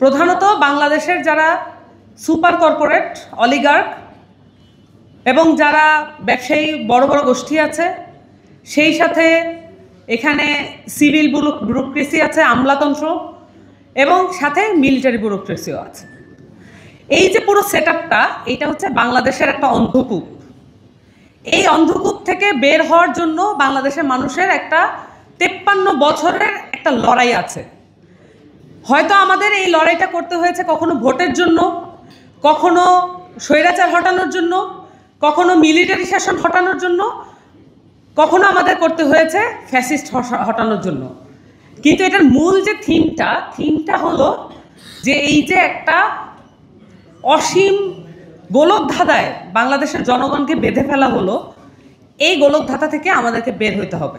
প্রধানত বাংলাদেশের যারা সুপার কর্পোরেট অলিগার্ক এবং যারা ব্যবসায়ী বড় বড় গোষ্ঠী আছে, সেই সাথে এখানে সিভিল ব্যুরোক্রেসি আছে, আমলাতন্ত্র, এবং সাথে মিলিটারি ব্যুরোক্রেসিও আছে। এই যে পুরো সেট আপটা, এইটা হচ্ছে বাংলাদেশের একটা অন্ধকূপ। এই অন্ধকূপ থেকে বের হওয়ার জন্য বাংলাদেশের মানুষের একটা 53 বছরের একটা লড়াই আছে। হয়তো আমাদের এই লড়াইটা করতে হয়েছে কখনো ভোটের জন্য, কখনো স্বৈরাচার হটানোর জন্য, কখনো মিলিটারি শাসন হটানোর জন্য, কখনো আমাদের করতে হয়েছে ফ্যাসিস্ট হটানোর জন্য। কিন্তু এটার মূল যে থিমটা হলো যে এই যে একটা অসীম গোলকধাঁধায় বাংলাদেশের জনগণকে বেঁধে ফেলা হলো, এই গোলকধাঁধা থেকে আমাদেরকে বের হতে হবে।